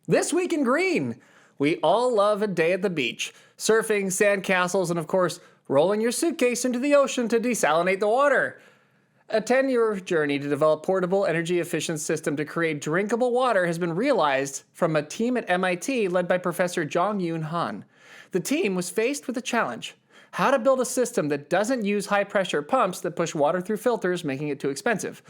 This week in green, we all love a day at the beach, surfing, sand castles, and of course, rolling your suitcase into the ocean to desalinate the water. A 10-year journey to develop portable, energy-efficient system to create drinkable water has been realized from a team at MIT led by Professor Jong-Yoon Han. The team was faced with a challenge: how to build a system that doesn't use high-pressure pumps that push water through filters, making it too expensive.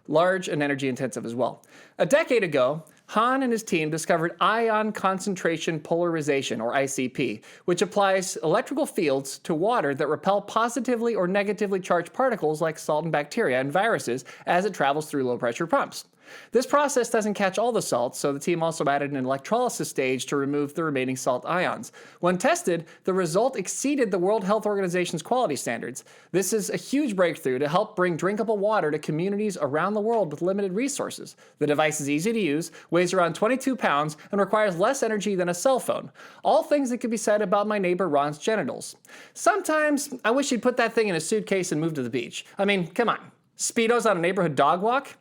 Large and energy-intensive as well. A decade ago, Han and his team discovered ion concentration polarization, or ICP, which applies electrical fields to water that repel positively or negatively charged particles like salt and bacteria and viruses as it travels through low-pressure pumps. This process doesn't catch all the salts, so the team also added an electrolysis stage to remove the remaining salt ions. When tested, the result exceeded the World Health Organization's quality standards. This is a huge breakthrough to help bring drinkable water to communities around the world with limited resources. The device is easy to use, weighs around 22 pounds, and requires less energy than a cell phone. All things that could be said about my neighbor Ron's genitals. Sometimes I wish he'd put that thing in a suitcase and move to the beach. I mean, come on. Speedos on a neighborhood dog walk?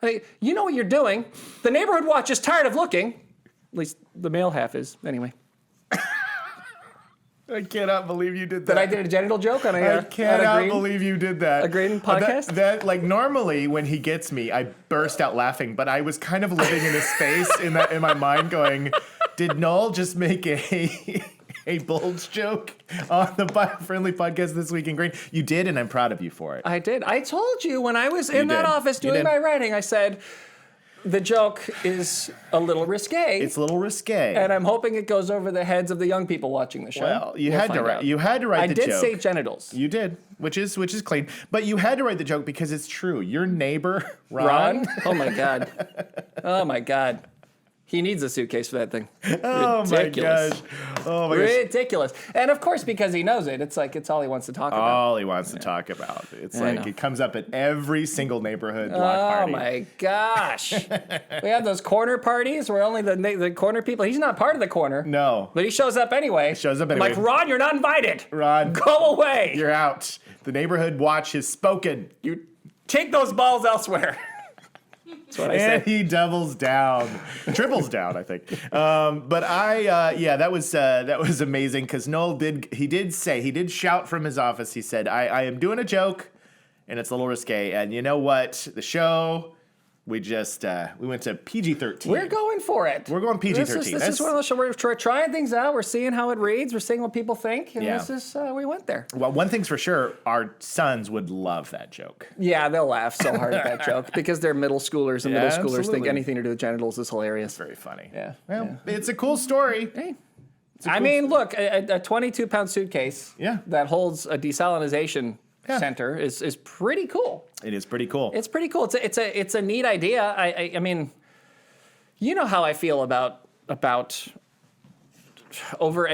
Hey, you know what you're doing. The neighborhood watch is tired of looking. At least the male half is, anyway. I cannot believe you did that. That I did a genital joke on I cannot believe you did that. A green podcast? That like normally when he gets me, I burst out laughing, but I was kind of living in a space in my mind going, did Noel just make a bulge joke on the Biofriendly podcast this week in green? You did, and I'm proud of you for it. I did. I told you when I was in that office doing my writing, I said, the joke is a little risque. It's a little risque. And I'm hoping it goes over the heads of the young people watching the show. Well, you had to write the joke. I did say genitals. You did, which is clean. But you had to write the joke because it's true. Your neighbor, Ron? Oh my God. Oh my God. He needs a suitcase for that thing. Oh Ridiculous. my gosh. Oh my gosh. Ridiculous. And of course, because he knows it, it's like it's all he wants to talk about. All he wants to talk about. It's like it comes up at every single neighborhood block party. Oh my gosh. We have those corner parties where only the corner people, he's not part of the corner. No. But he shows up anyway. I'm like, Ron, you're not invited. Ron. Go away. You're out. The neighborhood watch has spoken. You take those balls elsewhere. That's what I said. And he doubles down, triples down, I think. But that was amazing because Noel did shout from his office. He said, I am doing a joke, and it's a little risque. And you know what? The show, we went to PG-13. We're going for it. We're going PG-13. This is one of those shows where we're trying things out. We're seeing how it reads. We're seeing what people think. And we went there. Well, one thing's for sure, our sons would love that joke. Yeah, they'll laugh so hard at that joke because they're middle schoolers, and middle schoolers think anything to do with genitals is hilarious. It's very funny. Yeah. Well, it's a cool story. Hey. I mean, look, a 22-pound suitcase that holds a desalination center is pretty cool. It is pretty cool. It's pretty cool. It's a neat idea. I mean, you know how I feel about over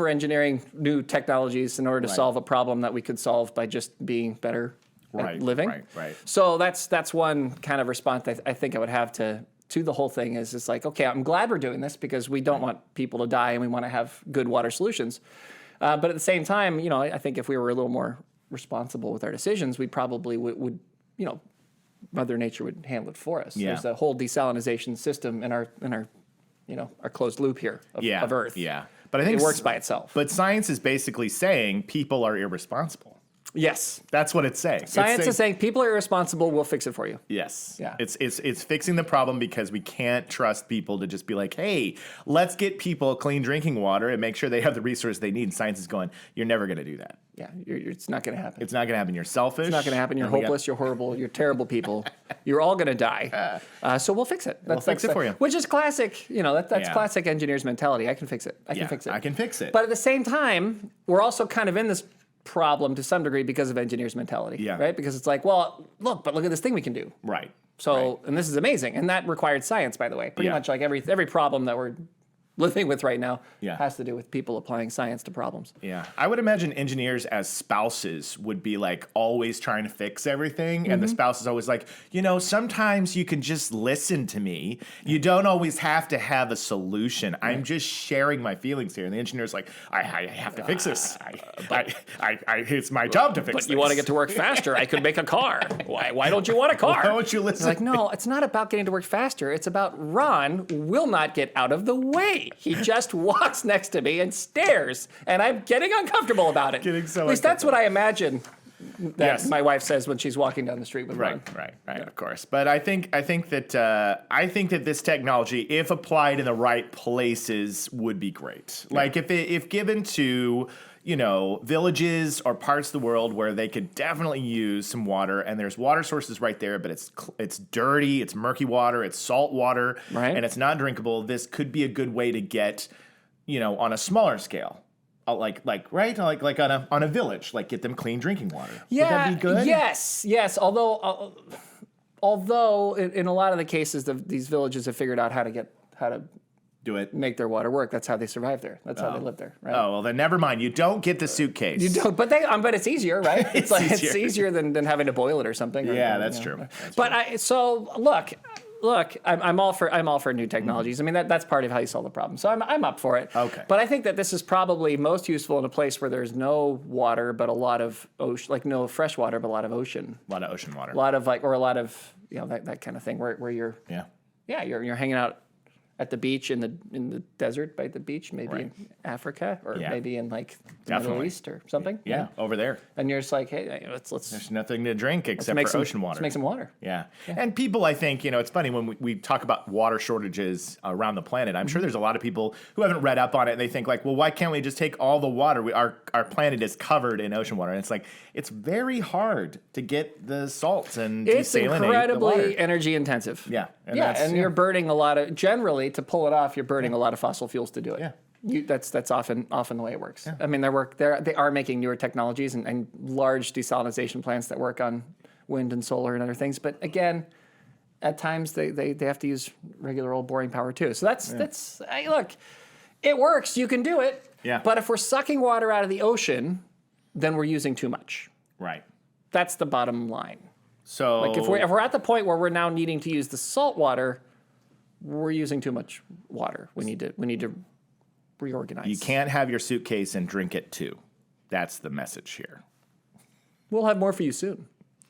engineering new technologies in order to solve a problem that we could solve by just being better at living. Right. So that's one kind of response I think I would have to the whole thing is it's like, okay, I'm glad we're doing this because we don't want people to die and we want to have good water solutions. But at the same time, you know, I think if we were a little more responsible with our decisions, we probably would, you know, Mother Nature would handle it for us. Yeah. There's a whole desalination system in our you know, our closed loop here of Earth. Yeah. But I think it works by itself. But science is basically saying people are irresponsible. Yes. That's what it's saying. Science is saying people are irresponsible, we'll fix it for you. Yes. Yeah. It's fixing the problem because we can't trust people to just be like, hey, let's get people clean drinking water and make sure they have the resource they need. And science is going, you're never going to do that. Yeah, it's not going to happen. It's not going to happen. You're selfish. It's not going to happen. You're hopeless. You're horrible. You're terrible people. You're all going to die. So we'll fix it. We'll fix it for you. Which is classic. You know, that's classic engineer's mentality. I can fix it. I can fix it. I can fix it. But at the same time, we're also kind of in this problem to some degree because of engineer's mentality. Yeah. Right? Because it's like, well, look at this thing we can do. Right. So, and this is amazing. And that required science, by the way. Pretty much like every problem that we're living with right now Yeah. has to do with people applying science to problems. Yeah. I would imagine engineers as spouses would be like always trying to fix everything. And the spouse is always like, sometimes you can just listen to me. You don't always have to have a solution. I'm just sharing my feelings here. And the engineer's like, I have to fix this. It's my job to fix this. But you want to get to work faster. I could make a car. Why don't you want a car? Why don't you listen? Like, no, it's not about getting to work faster. It's about Ron will not get out of the way. He just walks next to me and stares, and I'm getting uncomfortable about it. Getting so At least that's what I imagine that Yes. my wife says when she's walking down the street with Ron. Right, of course. But I think that this technology, if applied in the right places, would be great. Like if given to villages or parts of the world where they could definitely use some water, and there's water sources right there, but it's dirty, it's murky water, it's salt water, Right. and it's not drinkable. This could be a good way to get, on a smaller scale. Like on a village, like get them clean drinking water. Yeah, Would that be good? Yes. Although in a lot of the cases, these villages have figured out how to Do it. make their water work. That's how they survive there. That's how they live there, right? Oh, well, then never mind. You don't get the suitcase. You don't, but it's easier, right? It's It's easier. easier than having to boil it or something. Yeah, that's true. Look, I'm all for new technologies. I mean, that's part of how you solve the problem. So I'm up for it. Okay. But I think that this is probably most useful in a place where there's no water, but a lot of ocean, like no fresh water, but a lot of ocean. A lot of ocean water. A lot of that kind of thing where you're you're hanging out at the beach in the desert by the beach, maybe Right. in Africa or Yeah. maybe in like the Definitely. Middle East or something. Yeah, over there. And you're just like, hey, let's There's nothing to drink except make for some ocean water. Let's make some water. Yeah. And people, I think, it's funny when we talk about water shortages around the planet, I'm sure there's a lot of people who haven't read up on it and they think like, well, why can't we just take all the water? Our planet is covered in ocean water. And it's like, it's very hard to get the salts and It's desalinate the water. incredibly energy intensive. Yeah. And you're burning a lot of, generally to pull it off, you're burning a lot of fossil fuels to do it. Yeah. That's often the way it works. I mean, they are making newer technologies and large desalination plants that work on wind and solar and other things. But again, at times they have to use regular old boring power too. So look, it works. You can do it. Yeah. But if we're sucking water out of the ocean, then we're using too much. Right. That's the bottom line. So Like if we're at the point where we're now needing to use the salt water, we're using too much water. We need to reorganize. you can't have your suitcase and drink it too. That's the message here. We'll have more for you soon.